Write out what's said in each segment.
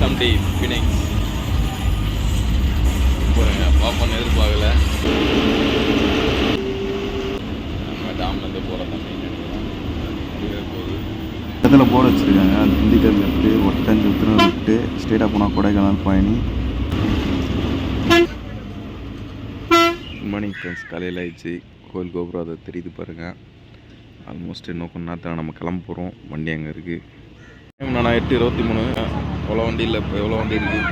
SMT Phoenix போகிறேங்க. பாப்பான்னு எதிர்பார்க்கல. நம்ம டேம்லேருந்து போகிற தண்ணி நினைக்கிறேன். அதுவே போகுது. இடத்துல போர்டு வச்சுருக்காங்க. அது திண்டுக்கல் லெஃப்ட்டு, ஒட்டஞ்சு உத்திரம் லெஃப்ட்டு, ஸ்ட்ரெயிட்டாக போனால் கொடைக்கானல் பயணி. Good morning friends. காலையில் ஆயிடுச்சு. கோயில் கோபுரம் அதை தெரியுது பாருங்கள். ஆல்மோஸ்ட் இன்னும் கொஞ்ச நேரத்தில் நம்ம கிளம்ப போகிறோம். வண்டி அங்கே இருக்குது. நான் 8:23. எவ்வளோ வண்டி இல்லை, இப்போ எவ்வளோ வண்டி இருக்குது.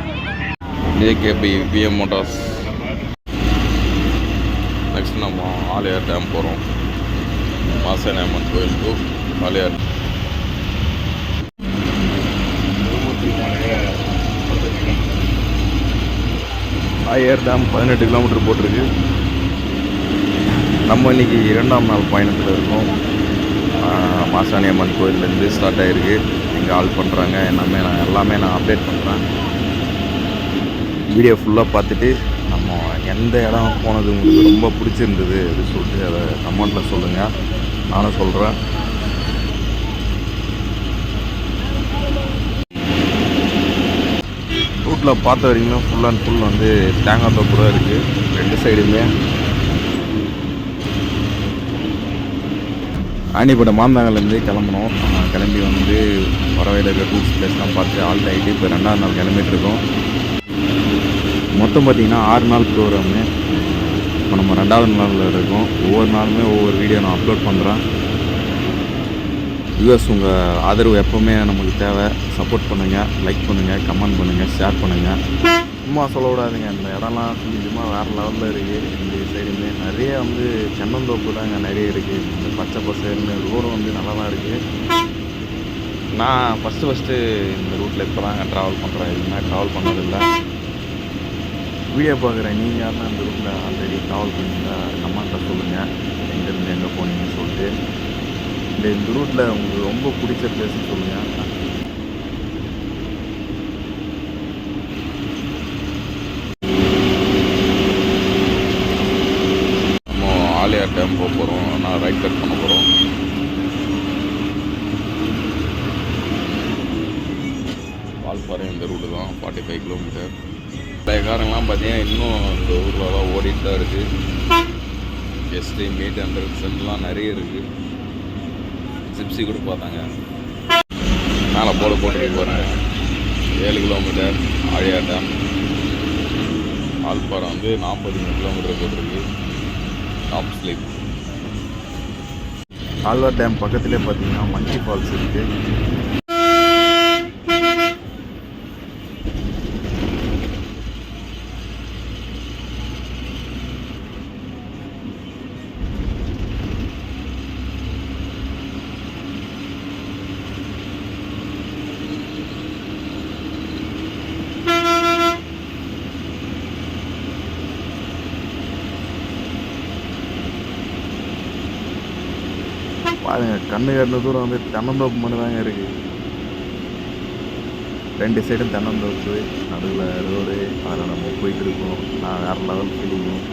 AKP PM Motors. நெக்ஸ்ட் நம்ம ஆலியார் டேம் போகிறோம். மாசாணி அம்மன் கோயில் to Aliyar. Aliyar dam 18 kilometre போட்டிருக்கு. நம்ம இன்றைக்கி 2ஆம் நாள் பயணத்தில் இருக்கோம். மாசாணி அம்மன் கோயிலேருந்து ஸ்டார்ட் ஆகிருக்கு. எங்கே ஆல் பண்ணுறாங்க எல்லாமே நான் அப்டேட் பண்ணுறேன். வீடியோ ஃபுல்லாக பார்த்துட்டு நம்ம எந்த இடம் போனது உங்களுக்கு ரொம்ப பிடிச்சிருந்தது அப்படின்னு சொல்லிட்டு அதை கமெண்ட்டில் சொல்லுங்கள். நானும் சொல்கிறேன். ரூட்டில் பார்த்த வரைக்கும் ஃபுல் அண்ட் ஃபுல் வந்து தேங்காய் தோப்பு தான் இருக்குது 2 சைடுமே. ஆண்டிப்பட்ட மாந்தாங்கலேருந்து கிளம்புனோம். கிளம்பி வந்து வரவையில் இருக்கிற டூரிஸ்ட் பிளேஸ்லாம் பார்த்து ஆல்ட் ஆகிட்டு இப்போ 2ஆம் நாள் கிளம்பிட்டுருக்கோம். மொத்தம் பார்த்திங்கன்னா 6 நாள் ப்ரோக்ராமு. இப்போ நம்ம 2ஆவது நாளில் இருக்கோம். ஒவ்வொரு நாளுமே ஒவ்வொரு வீடியோ நான் அப்லோட் பண்ணுறேன். யூஎஸ் உங்கள் ஆதரவு எப்போவுமே நமக்கு தேவை. சப்போர்ட் பண்ணுங்கள், லைக் பண்ணுங்கள், கமெண்ட் பண்ணுங்கள், ஷேர் பண்ணுங்கள். சும்மா சொல்ல விடாதுங்க. இந்த இடம்லாம் சும்மா வேறு லெவலில் இருக்குது. இந்த சைடுமே நிறைய வந்து தென்னந்தோப்பு தாங்க நிறைய இருக்குது. இந்த பச்சை பசேல்னு ரோடும் வந்து நல்லா தான் இருக்குது. நான் ஃபஸ்ட்டு இந்த ரூட்டில் இப்போ தாங்க ட்ராவல் பண்ணுறேன். இதுனா ட்ராவல் பண்ணதில்லை. வீடியோ பார்க்குறேன். நீங்கள் யாருன்னா இந்த ரூட்டில் ஆல்ரெடி ட்ராவல் பண்ணிங்களா கமெண்ட்டில் சொல்லுங்கள். எங்கேருந்து எங்கே போனீங்கன்னு சொல்லிட்டு. இந்த ரூட்டில் உங்களுக்கு ரொம்ப பிடிச்ச பிளேஸ்ன்னு சொல்லுங்கள். ஆலியார் டேம் போக போகிறோம். நான் ரைட் கட் பண்ண போகிறோம். வால்பாறை இந்த ரூட்டு தான் 45 கிலோமீட்டர். பழைய காரங்களாம் பார்த்தீங்கன்னா இன்னும் இந்த ஊரில் தான் ஓடிட்டு தான் இருக்குது. கெஸ்ட்டு மீட் அந்த சென்ட்லாம் நிறைய இருக்குது. ஜிப்சி கூட பார்த்தாங்க. மேலே போட்டுட்டு போகிறேன். 7 கிலோமீட்டர் ஆலியார் டேம். வால்பாறை வந்து 43 கிலோமீட்டர் போட்டிருக்கு. Top sleep. ஆழ்வார் டேம் பக்கத்துலேயே பார்த்தீங்கன்னா மங்கி ஃபால்ஸ் இருக்குது. பாருங்க, கண்ணு கட்டின தூரம் வந்து தென்னந்தோப்பு மட்டும் தாங்க இருக்குது. 2 சைடும் தென்னந்தோப்பு, நடுவில் ரோடு. அதில் நம்ம போயிட்டு இருக்கோம். நான் வேறு லெவல் ஃபீலிங்கும்.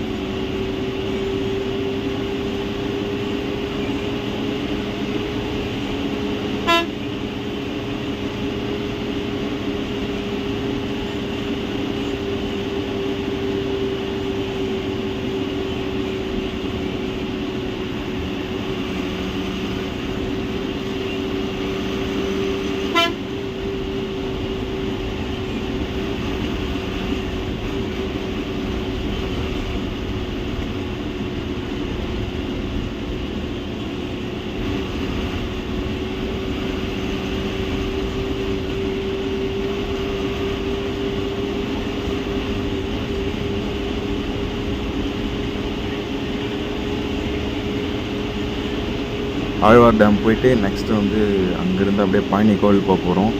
ஆழ்வார் டேம் போயிட்டு நெக்ஸ்ட்டு வந்து அங்கேருந்து அப்படியே பழனி கோவில் போக போகிறோம்.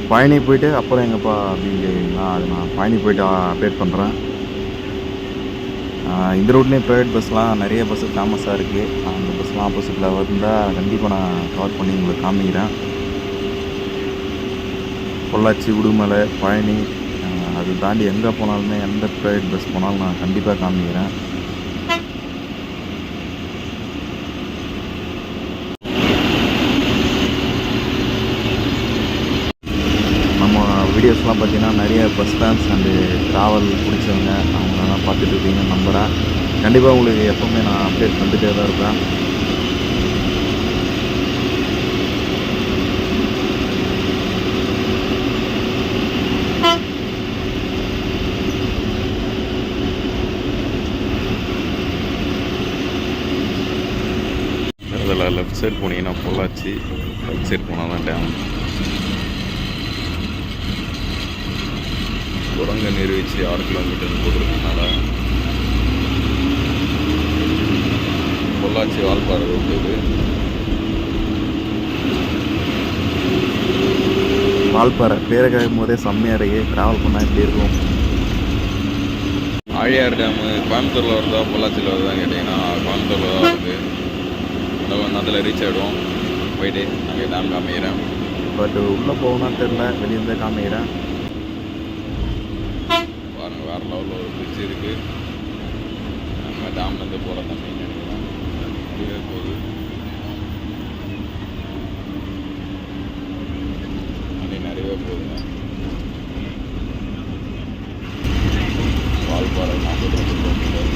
பழனி போயிட்டு அப்புறம் எங்கப்பா அப்படின்னு கேட்டிங்கன்னா அது நான் பழனி போயிட்டு அப்டேட் பண்ணுறேன். இந்த ரூட்லேயும் ப்ரைவேட் பஸ்லாம் நிறைய பஸ்ஸு ஃபேமஸாக இருக்குது. அந்த பஸ்லாம் ஆப்போசிட்டில் வந்தால் கண்டிப்பாக நான் கவர் பண்ணி உங்களுக்கு காமிக்கிறேன். பொள்ளாச்சி, உடுமலை, பழனி அது தாண்டி எங்கே போனாலுமே எந்த ப்ரைவேட் பஸ் போனாலும் நான் கண்டிப்பாக காமிக்கிறேன். வீடியோஸ்லாம் பார்த்தீங்கன்னா நிறைய பஸ் ஃபேன்ஸ் அண்டு ட்ராவல் பிடிச்சவங்க அவங்களெல்லாம் பார்த்துட்டு இருக்கீங்கன்னு நம்புகிறேன். கண்டிப்பாக உங்களுக்கு எப்போவுமே நான் அப்டேட் பண்ணிட்டே தான் இருப்பேன். அதில் லெஃப்ட் சைடு போனீங்கன்னா பொள்ளாச்சி, ரைட் சைடு போனால் தான் டேம். குரங்க நீர்வீழ்ச்சி 6 கிலோமீட்டர்னு போட்டிருக்கனால பொள்ளாச்சி வால்பாறை ரோடு இது. வால்பாறை பேரை கேட்கும் போதே செம்மையாக இருக்குது. ட்ராவல் பண்ணால் எப்படி இருக்கும்? ஆழியார் டேமு கோயம்புத்தூரில் வருதா பொள்ளாச்சியில் வருதான்னு கேட்டிங்கன்னா கோயம்புத்தூரில் தான் வருது. அதில் ரீச் ஆகிடும். போயிட்டு அங்கே டேம் காமிக்கிறேன். பட் உள்ளே போகணும்னு தெரில, வெளியே காமிக்கிறேன். பாருங்கள், வேறு லெவலில் ஒரு பிரிட்ஜ் இருக்குது. நம்ம டேம்லேருந்து போகிற தண்ணி நினைக்கிறோம் அப்படியே போகுது. தண்ணி நிறையவே போகுதுங்க. வால்பாறை 42 கிலோமீட்டர்.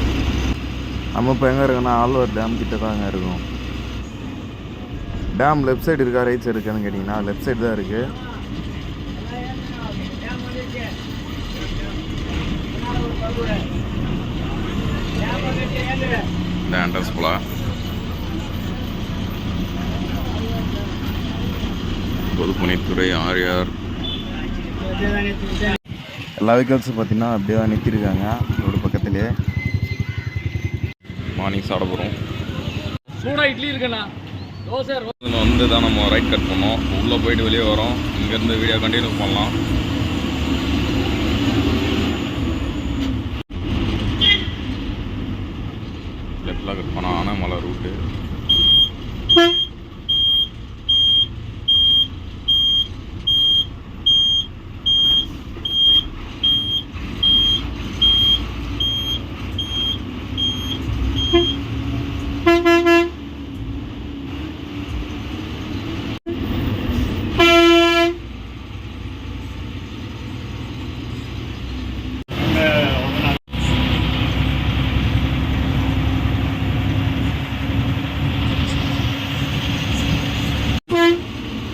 நம்ம இப்போ எங்கே இருக்கோன்னா ஆழ்வார் டேம் கிட்ட தாங்க இருக்கும். டேம் லெஃப்ட் சைடு இருக்கா ரைட் சைடு இருக்கான்னு கேட்டிங்கன்னா லெஃப்ட் சைடு தான் இருக்குது. இந்த என்ட்ரன்ஸ் போலாம். பொதுப்பணித்துறை, ஆழியார் எல்லா வெஹிக்கல்ஸும் பார்த்தீங்கன்னா அப்படியே தான் நிறுத்திருக்காங்க ரோடு பக்கத்துலேயே. மார்னிங் சாப்பிட போகிறோம். சூடாக இட்லி இருக்குண்ணா, தோசை வந்து தான் நம்ம ரைட் கட் பண்ணோம். உள்ளே போயிட்டு வெளியே வரோம். இங்கேருந்து வீடியோ கண்டினியூ பண்ணலாம். லெஃப்டில் கட் பண்ணோம். ஆனைமலை ரூட்டு.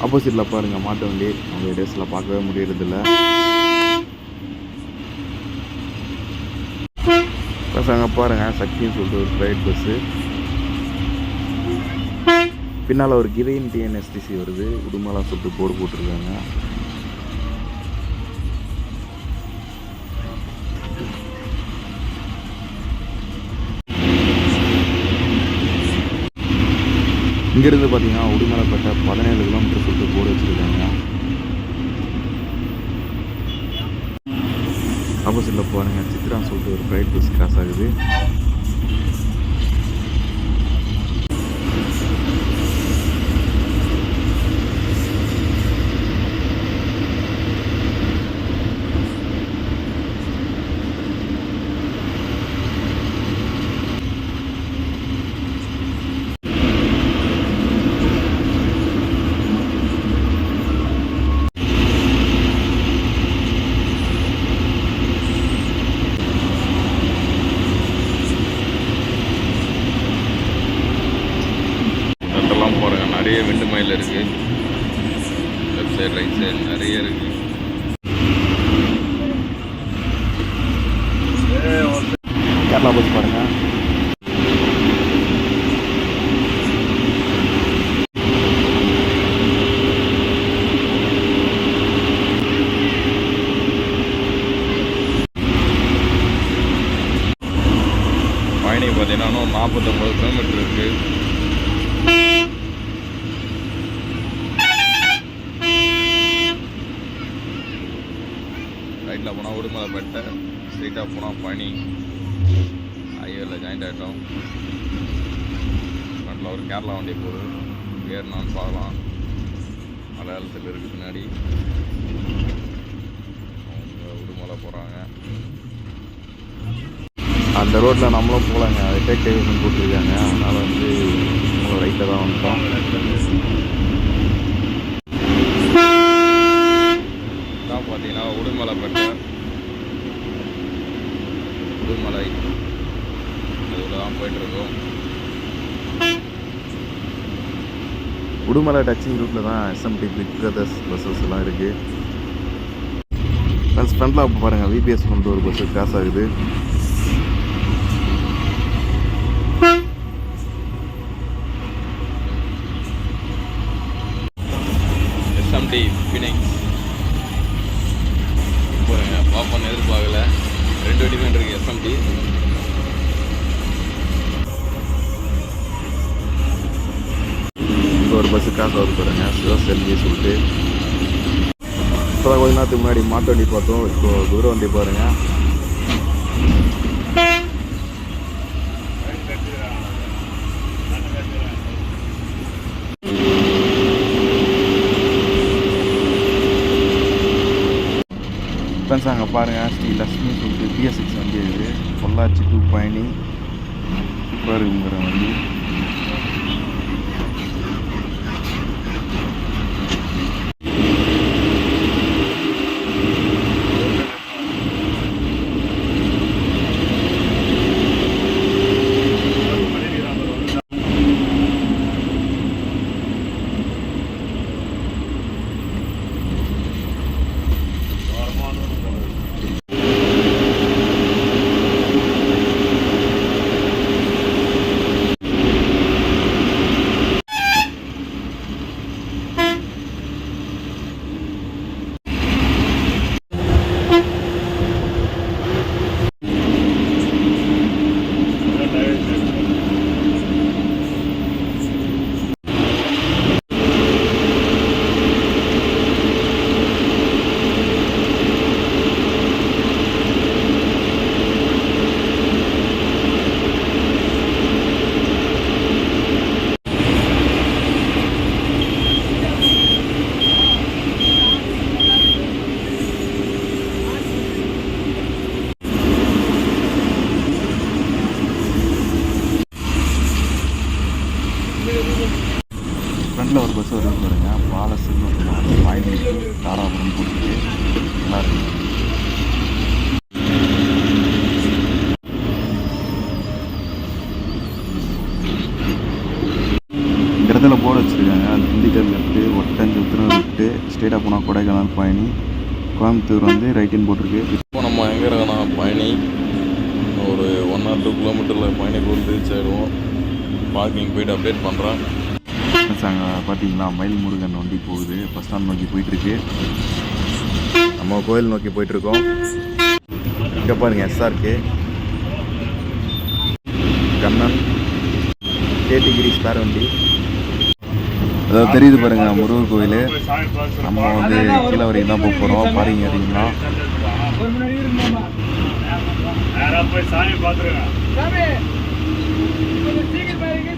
ஆப்போசிட்டில் பாருங்கள் மாட்டு வண்டி. அந்த டேஸில் பார்க்கவே முடியறதில்ல. ப்ளஸ் அங்கே பாருங்கள் சக்தின்னு சொல்லிட்டு ஒரு ப்ரைவேட் பஸ்ஸு. பின்னால் ஒரு கிரீன் டிஎன்எஸ்டிசி வருது. உடுமலா சொல்லிட்டு போர்டு போட்டிருக்காங்க. இங்கேருந்து பார்த்தீங்கன்னா உடுமலைப்பேட்டை 17 கிலோமீட்டர் சொல்லிட்டு போர்டு வச்சுருக்காங்க. ஆப்போசிட்டில் பாருங்கள் சித்ரான்னு சொல்லிட்டு ஒரு ப்ரைவேட் பஸ் கிராஸ் ஆகுது. நிறைய விண்டு மயில் இருக்குது. லெஃப்ட் சைடு ரைட் சைடு நிறைய இருக்குது. கேரளா பஸ் பாருங்கள். பயணி பார்த்தீங்கன்னா 49 கிலோமீட்டர் இருக்குது. ரைட்டில் போனால் உடுமலைப்பேட்டை, ஸ்ட்ரெயிட்டாக போனால் பழனி. ஹைவேல ஜாயிண்ட் ஆகிட்டோம். ஃப்ரண்ட்டில் ஒரு கேரளா வண்டி போகுது. ஏறினான்னு பார்க்கலாம். மலையாளத்தில் இருக்குது பின்னாடி. அவங்க உடுமலை போகிறாங்க. அந்த ரோட்டில் நம்மளும் போகலாங்க. அது டேக் டைவர்ஷன் போட்டிருக்காங்க. அதனால் வந்து ரைட்டில் தான் வந்துட்டோம். பார்த்தீங்கன்னா உடுமலைப்பேட்டை உடுமலை அதில் தான் போயிட்டுருக்கோம். உடுமலை டச்சிங் ரூட்டில் தான் எஸ்எம்டி பிக் பிரதர்ஸ் பஸ்ஸஸ் எல்லாம் இருக்குது. ஃப்ரண்ட்டில் அப்போ பாருங்கள் விபிஎஸ் கொண்டு ஒரு பஸ்ஸு கிராஸ் ஆகுது. எஸ்எம்டி ஃபினிக்ஸ் போகிறேங்க. பாப்பான்னு எதிர்பார்க்கல, 2 டிஃபரெண்ட் இருக்குது எஸ்எம்டி. ஒரு பஸ்ஸு கிராஸ் ஆகுது பாருங்க, சிவசெல்வி சொல்லிட்டு. இப்போ தான் கொஞ்ச நேரத்துக்கு முன்னாடி மாட்டு வண்டி பார்த்தோம், இப்போ குதிரை வண்டி பாருங்க. ஃப்ரெண்ட்ஸ் அங்கே பாருங்கள் ஸ்ரீ லக்ஷ்மி சொல்லிட்டு BS6 வண்டி இருக்குது. பொள்ளாச்சி டு பழனி சூப்பர் இருக்குங்கிற வண்டி. ஃப்ரண்டில் ஒரு பஸ் வருது பாருங்க, பாலசின்னு வாய்ப்பு தாராபுரம் போட்டுருக்கு. நல்லா இருக்கு. இந்த இடத்துல போர்டு வச்சுருக்காங்க, அது திண்டுக்கல் லெஃப்ட்டு, ஒட்டஞ்சத்திரம் லெஃப்ட்டு, ஸ்ட்ரெயிட்டாக போனால் கொடைக்கானல் பழனி, கோயம்புத்தூர் வந்து ரைட்டுன்னு போட்டிருக்கு. இப்போ நம்ம எங்கே இருக்கோம்னா பழனி, ஒரு 1 or 2 கிலோமீட்டரில் பழனிக்கு ரீச் ஆகிடுவோம். பார்க்கிங் போய்ட்டு அப்டேட் பண்ணுறேன். அங்கே பார்த்தீங்களா மயில் முருகன் வண்டி போகுது, பஸ் ஸ்டாண்ட் நோக்கி போயிட்டுருக்கு. நம்ம கோயில் நோக்கி போயிட்டுருக்கோம். இங்கே பாருங்கள் SRK கண்ணன் கேட்டகிரி ஸ்பேர் வண்டி. அதாவது தெரியுது பாருங்கள் முருகர் கோயில். நம்ம வந்து கீழே வரைக்கும் தான் போக போகிறோம். பாருங்க அறிங்களா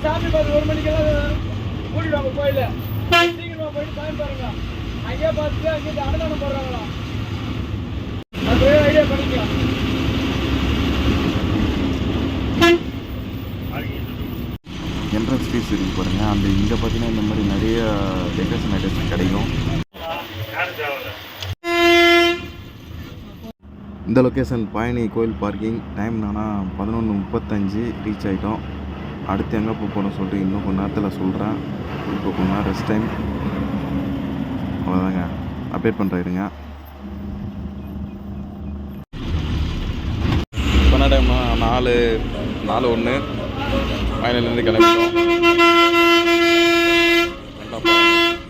சாமி பார்த்து 1 மணிக்கெல்லாம் கூட்டிடுவாங்க கோயில. சீக்கிரமா போயிட்டு சாமி பாருங்க. அங்கேயே பார்த்துட்டு அங்கே அன்னதானம் போடுறாங்களா, அது ஐடியா பண்ணிக்கலாம். என்ட்ரன்ஸ் ஃபீஸ் இருக்குது பாருங்கள். அந்த இங்கே பார்த்தீங்கன்னா இந்த மாதிரி நிறைய டெக்கரேஷன் ஐட்டம்ஸ் கிடைக்கும். இந்த லொக்கேஷன் பழனி கோயில் பார்க்கிங். டைம் ஆனால் 11:35 ரீச் ஆகிட்டோம். அடுத்து எங்கே போக போகிறோம்னு சொல்லிட்டு இன்னும் கொஞ்ச நேரத்தில் சொல்கிறேன். இப்போ கொஞ்ச நேரம் ரெஸ்ட் டைம், அவ்வளோதாங்க. அப்டேட் பண்ணுறேங்க. இப்போ என்ன டைம்னா 4:01 ஃபைனல்லேருந்து கிளம்பிட்டோம்.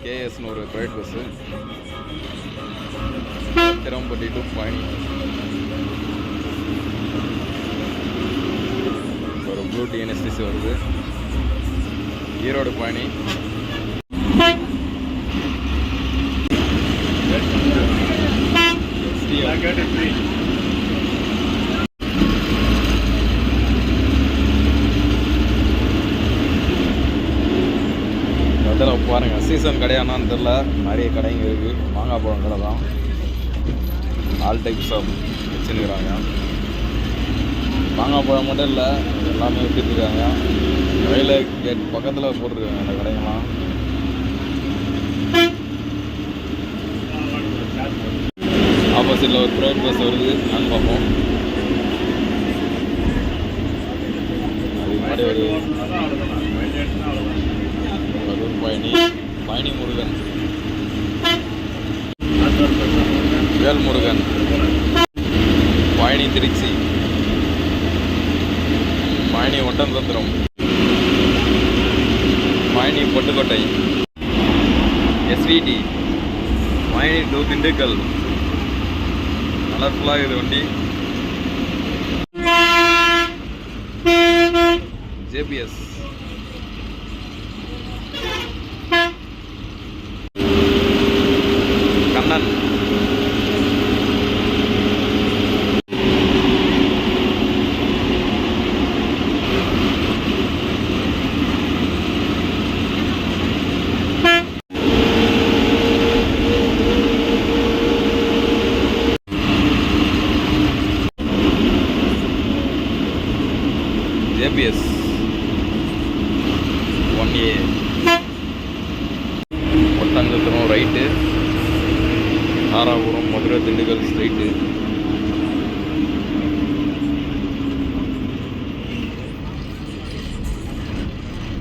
கேஎஸ்னு ஒரு ப்ரைவேட் பஸ்ஸு திரும்பட்டி டு பழனி. ஒரு ப்ளூ TNSTC வருது. ஈரோடு பழனி. அதில் பாருங்கள் சீசன் கடையானான்னு தெரில, நிறைய கடைங்க இருக்குது. மாங்காய் பழம் கடை தான். ஆல் டைப்ஸ் ஆஃப் வச்சுருக்கிறாங்க. மாங்காய் பழம் மட்டும் இல்லை, எல்லாமே விட்டுருக்காங்க. ரயில்வே கேட் பக்கத்தில் போட்டிருக்காங்க அந்த கடைங்கெல்லாம். ஆப்போசிட்டில் ஒரு ப்ரைவேட் பஸ் வருது, நான் பார்ப்போம். அதுக்கு முன்னாடி ஒரு கரூர் பயணி முருகன், வேல்முருகன், பயணி திருச்சி, பயணி ஒட்டன்சத்திரம், பயணி பொட்டுக்கோட்டை, எஸ்விடி, பயணி டு திண்டுக்கல். கலர்ஃபுல்லாக இது வண்டி. JPS, Kannan, JPS 1A, Oddanchatram right, Dharapuram Madurai Dindigul straight.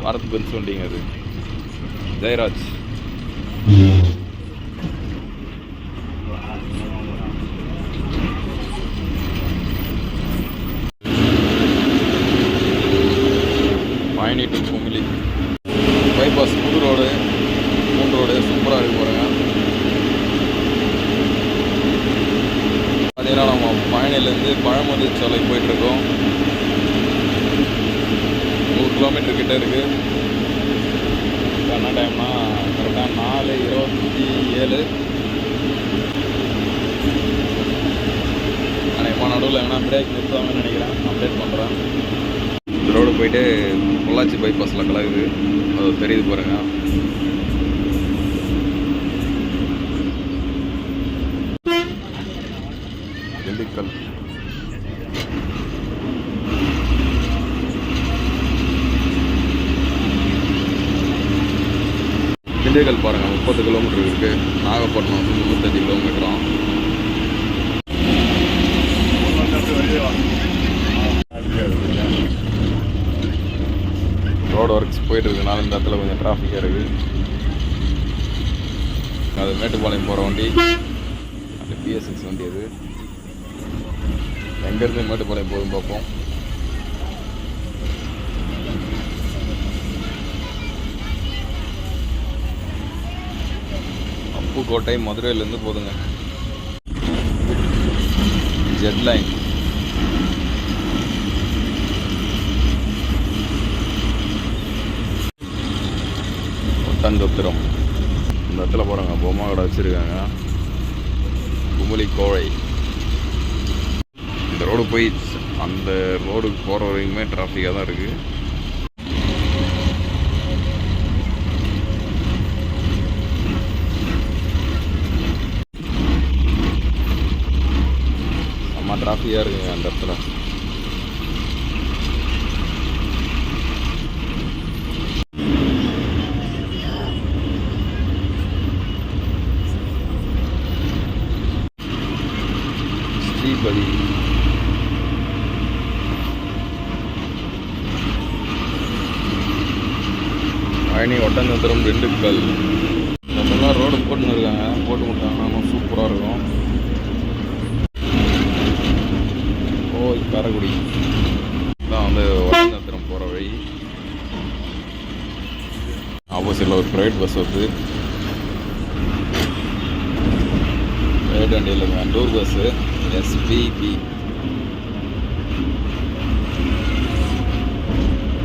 Bharat Benz வண்டிங்க அது. ஜெயராஜ், பயணி டு குமிளி பைபாஸ், புது ரோடு, 3 ரோடு சூப்பராக இருக்கு பாருங்க. பார்த்தீங்கன்னா நம்ம பயணிலேருந்து பழமுதிர் சாலை போயிட்டுருக்கோம். 100 கிலோமீட்டர் கிட்ட இருக்குது. என்ன டைம்னா கரெக்டாக 4:27. அன்றைக்கி நடுவில் எங்கன்னா பிரேக் நிறுத்தாங்கன்னு நினைக்கிறேன். அப்டேட் பண்ணுறேன். இந்த ரோடு போயிட்டு பொள்ளாச்சி பைபாஸில் கலகுது, அது தெரியுது பாருங்க. திண்டுக்கல், திண்டுக்கல் பாருங்க 30 கிலோமீட்டர் இருக்கு. நாகப்பட்டினம் வந்து 35 கிலோமீட்டரும். ரோடு ஒர்க்ஸ் போயிட்டு இருக்குனால இந்த இடத்துல கொஞ்சம் டிராஃபிக்காக இருக்குது. அது மேட்டுப்பாளையம் போகிற வண்டி, அந்த PS6 வண்டி. அது எங்கேருந்து மேட்டுப்பாளையம் போதும் பார்ப்போம். அப்புக்கோட்டை மதுரையிலேருந்து போதுங்க. ஜெட்லைன், ஒட்டன்சத்திரம். இந்த இடத்துல போகிறாங்க, பொம்மை கடை வச்சுருக்காங்க. குமுளி கோழை. இந்த ரோடு போய் அந்த ரோடுக்கு போகிற வரைக்குமே டிராஃபிக்காக தான் இருக்குது. செம்ம டிராஃபிக்காக இருக்குங்க அந்த இடத்துல. ஸ்ரீபதி, பயணி ஒட்டன்சத்திரம் திண்டுக்கல். இதெல்லாம் ரோடு போட்டுன்னு இருக்காங்க. போட்டு விட்டாங்கன்னா சூப்பராக இருக்கும். காரைக்குடி தான் வந்து ஒட்டன்சத்திரம் போகிற வழி. ஆப்போசிட்டில் ஒரு ப்ரைவேட் பஸ் வருது. ப்ரைவேட் வண்டியில் இருக்காங்க. டூர் பஸ்ஸு SBB,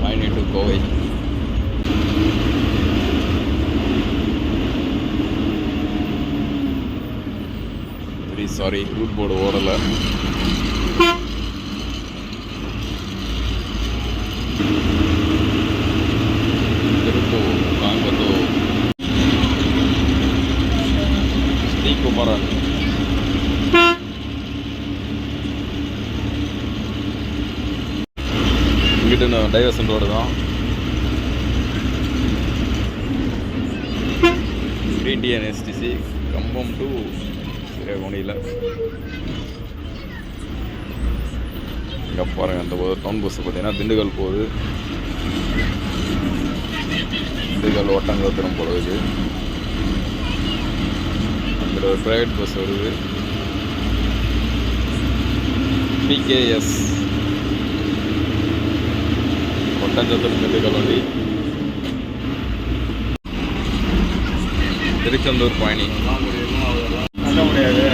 பயணி to Kovai. Sorry, route board ஓடலை. திருப்பூர், கோயம்புத்தூர், ஸ்ரீகுமரன், இங்கிட்ட டைவர்சன் ரோடு தான். Indian STC, கம்பம் டு கேட்க முடியல. இங்கே பாருங்கள், அந்த டவுன் பஸ்ஸு பார்த்தீங்கன்னா திண்டுக்கல் போகுது. திண்டுக்கல் ஒட்டங்கத்திரம் போகுது. அங்கே ஒரு ப்ரைவேட் பஸ் வருது, PKS ஒட்டஞ்சத்திரம் திண்டுக்கல் வண்டி. திருச்செந்தூர் பயணி முடியாது.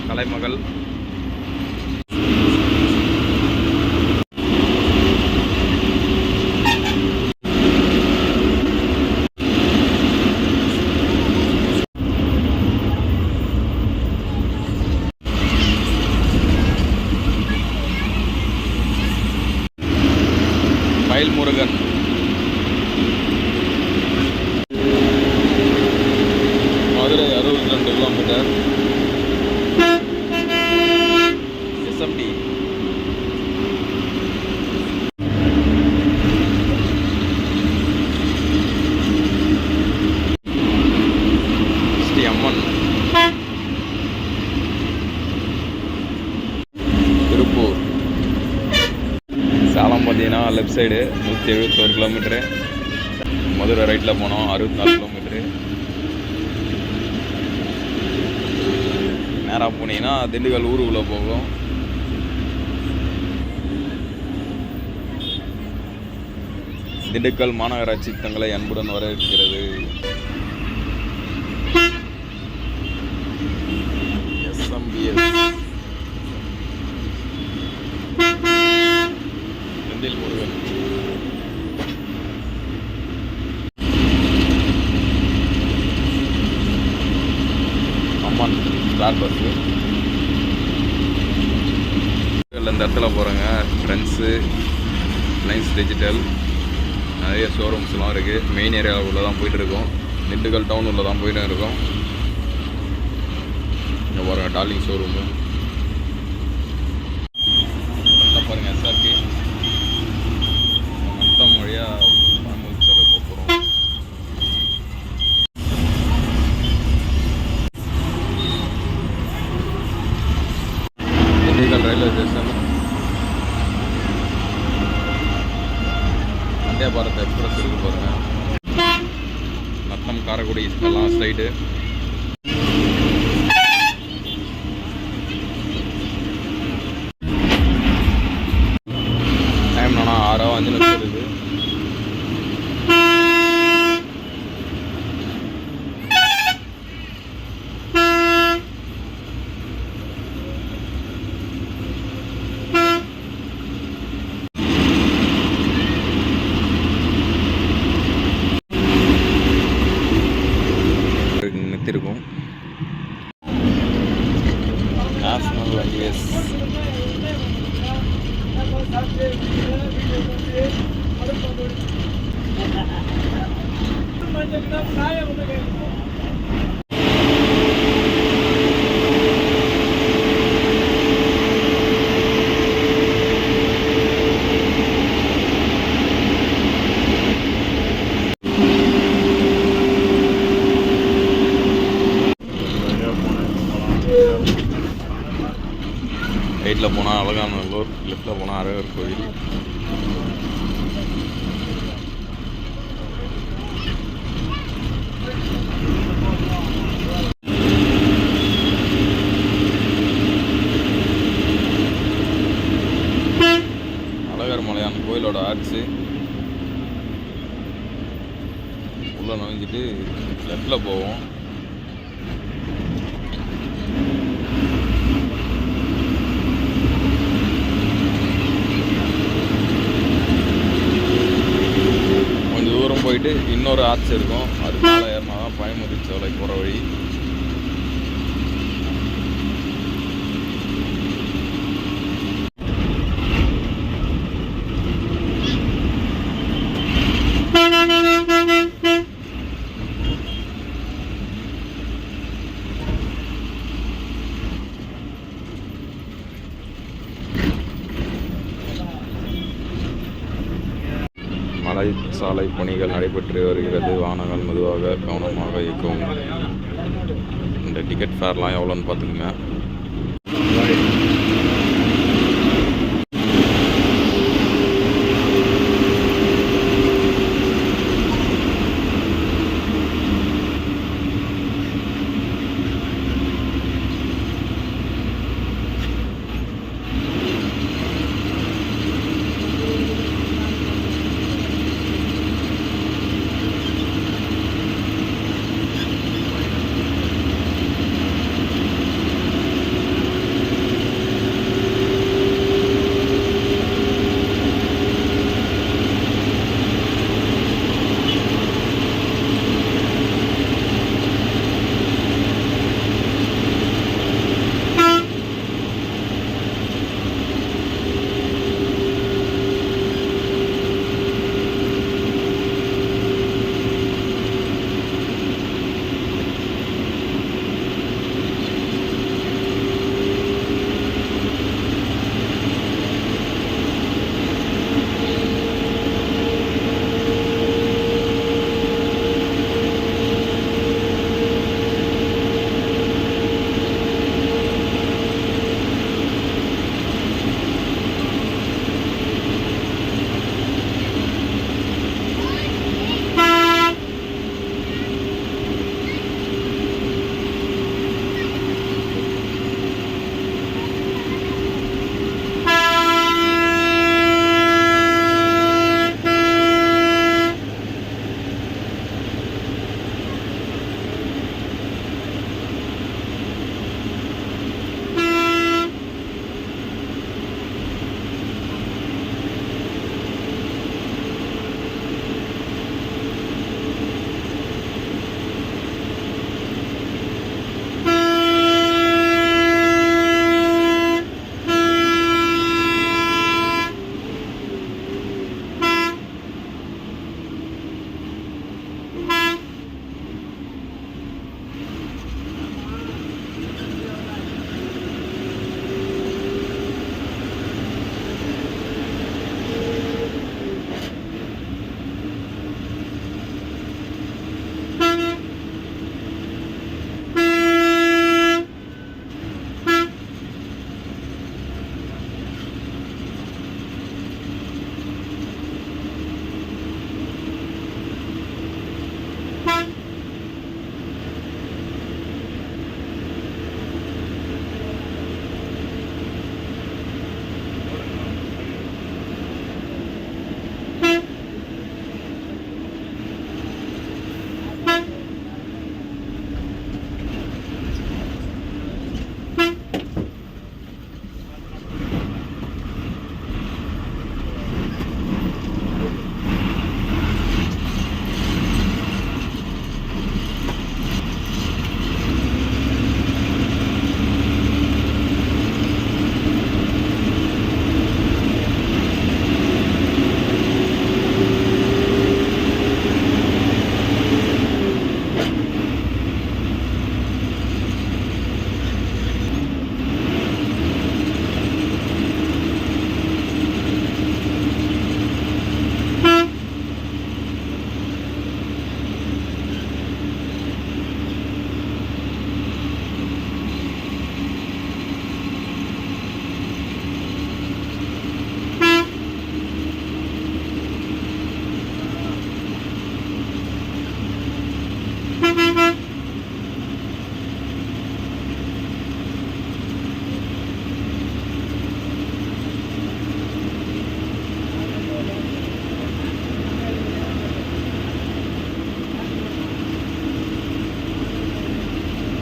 கலைமகள் மயில்முருகன் மதுரை 62 கிலோமீட்டர். SMT ஸ்ரீ அம்மன். திருப்பூர். சேலம் பார்த்தீங்கன்னா லெஃப்ட் சைடு 171 கிலோமீட்டரு. மதுரை ரைட்டில் போனோம் 64 கிலோமீட்டரு. நேராக போனீங்கன்னா திண்டுக்கல் ஊருக்குள்ளே போகும். திண்டுக்கல் மாநகராட்சி தங்களை அன்புடன் வரவேற்கிறது. SMBS செந்தில் முருகன். அம்மன் ஸ்டார் பஸ்ஸு. இந்த இடத்துல போகிறேங்க, ஃப்ரெண்ட்ஸு, ரிலையன்ஸ் டிஜிட்டல், நிறைய ஷோரூம்ஸ்லாம் இருக்குது. மெயின் ஏரியாவில் உள்ள தான் போயிட்டுருக்கோம். திண்டுக்கல் டவுன் உள்ள தான் போயிட்டு இருக்கோம். இங்கே பாருங்கள், டார்லிங் ஷோரூமு. பாருங்கள், SRK மொத்தம் வழியாக பாம்புச்சோலை போகிறோம். Dindigul railway station. Vande Bharat express இருக்கு பாருங்கள். நத்தம் காரைக்குடி எல்லாம் சைடு. டைம் நானா 6:05 இருக்குது. நிறுத்திருக்கோம். National highways. ரைட்டில் போனால் அழகாநல்லூர், லெஃப்டில் போனால் அழகர் கோயில். அழகர் மலையான் கோயிலோட ஆர்ச்சு உள்ளே நுழைஞ்சிட்டு லெஃப்டில் போவோம். போயிட்டு இன்னொரு ஆர்ச் இருக்கும், அது மேலே ஏறினா தான் பயமுதி சோலை போகிற வழி. மலை சாலை பணிகள் நடைபெற்று வருகிறது. வாகனங்கள் மெதுவாக கவனமாக இயக்கவும். இந்த டிக்கெட் ஃபேர்லாம் எவ்வளோன்னு பார்த்துக்குங்க.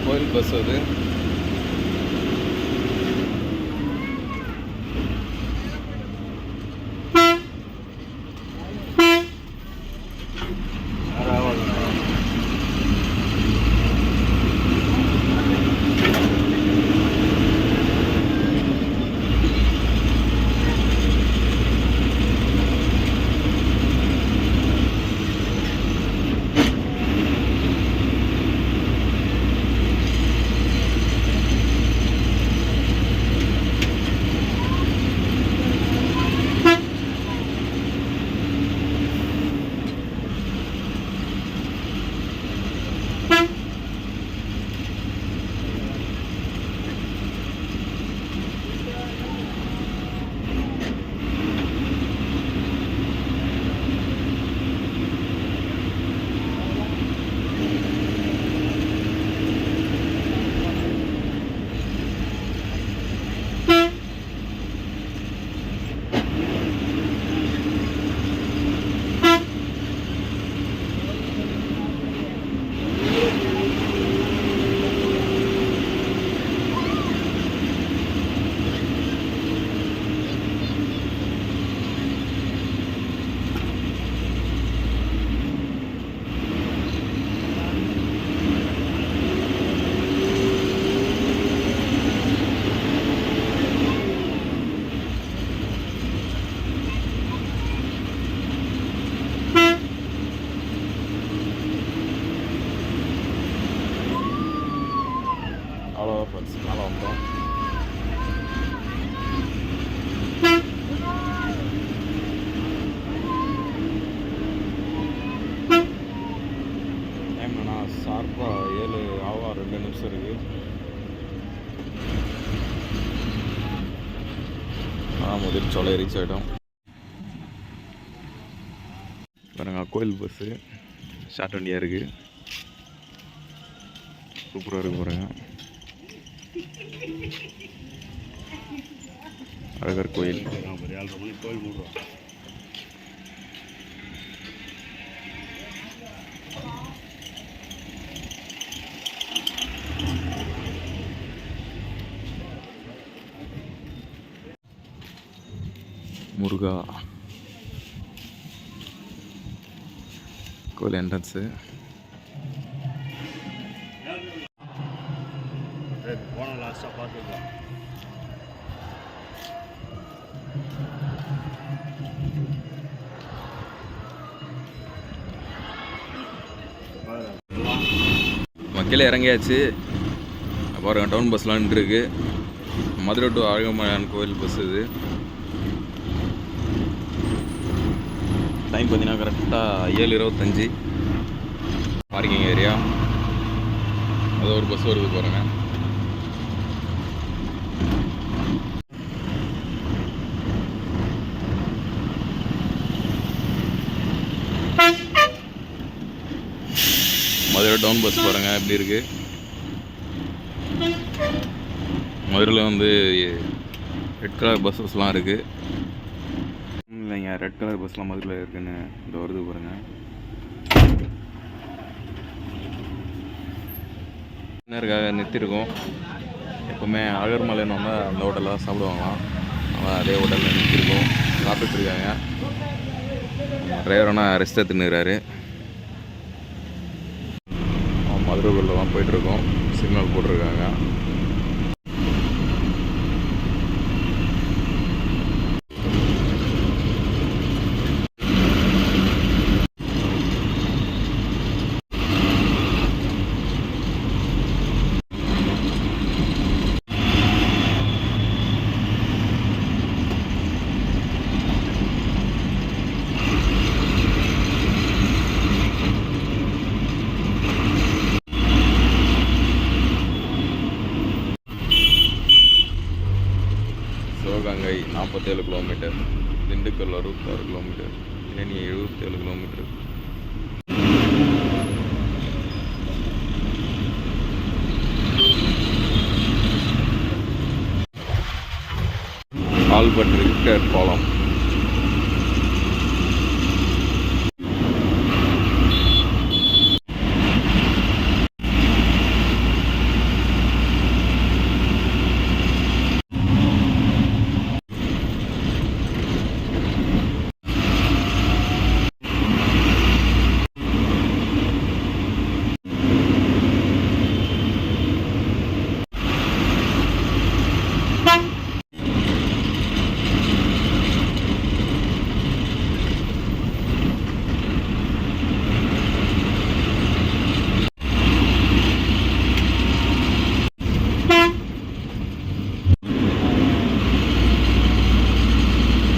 கோயில் பஸ் அது. மேலே வந்தோம். டைம் என்னன்னா ஷார்ப்பாக 7 ஆவா 2 நிமிஷம் இருக்குது. முதல் சோலை ரீச் ஆகிட்டோம். பாருங்க கோயில் பஸ்ஸு ஷார்ட் வண்டியாக இருக்குது. சூப்பராக இருக்கு பாருங்க. அழகர் கோயில். முருகா கோயில் என்ட்ரன்ஸு. போன லாஸ்ட்டாக பார்த்துக்கலாம். கீழே இறங்கியாச்சு. பாருங்க டவுன் பஸ்லாம் இருக்கு. மதுரை டு அழகமலையான் கோயில் பஸ் இது. டைம் பார்த்தீங்கன்னா கரெக்டாக 7:25. Parking area. அது ஒரு பஸ் வருது பாருங்க. மதுரை டவுன் பஸ் பாருங்கள் எப்படி இருக்குது. மதுரையில் வந்து ரெட் கலர் பஸ்ஸஸ்லாம் இருக்குது. இல்லைங்க, ரெட் கலர் பஸ்லாம் மதுரையில் இருக்குன்னு இந்த வருது பாருங்கள். டின்னருக்காக நிறுத்திருக்கோம். எப்போவுமே அழகர்மலைன்னு வந்தால் அந்த ஹோட்டலில் தான் சாப்பிடுவாங்களாம். ஆனால் அதே ஹோட்டலில் நிறுத்திருக்கோம். சாப்பிட்டுருக்காங்க. டிரைவரானா ரெஸ்ட் எடுத்துன்னுறாரு. மதுரைக்குள்ளே தான் போயிட்டுருக்கோம். சிக்னல் போட்டிருக்காங்க. Sivaganga 47 kilometre, Dindigul 66 kilometre, Theni 77 kilometre. Albert Richter பாலம்.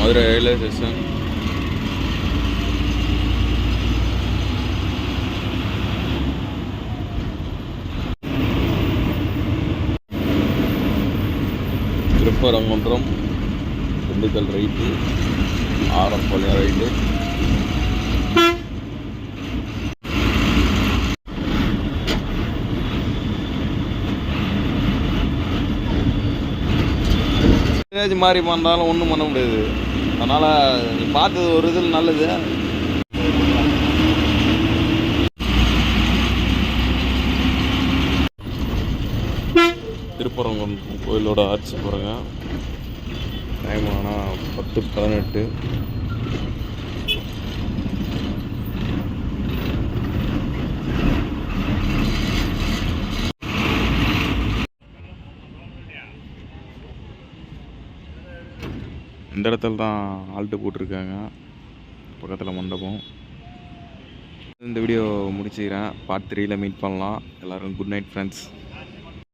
Madurai railway station. Thiruparankundram, Dindigul right, Arapalayam right. மாதிரி பண்ணாலும் ஒன்றும் பண்ண முடியாது. அதனால் நீ பார்த்தது ஒரு இதில் நல்லது. திருப்பரங்குன்றம் கோயிலோட ஆட்சி பாருங்க. டைம் ஆனால் 10:18. இந்த இடத்துல தான் ஆல்ட்டு போட்டிருக்காங்க. பக்கத்தில் மண்டபம். இந்த வீடியோ முடிச்சுக்கிறேன். பார்ட் 3ல் மீட் பண்ணலாம். எல்லோரும் குட் நைட் ஃப்ரெண்ட்ஸ்.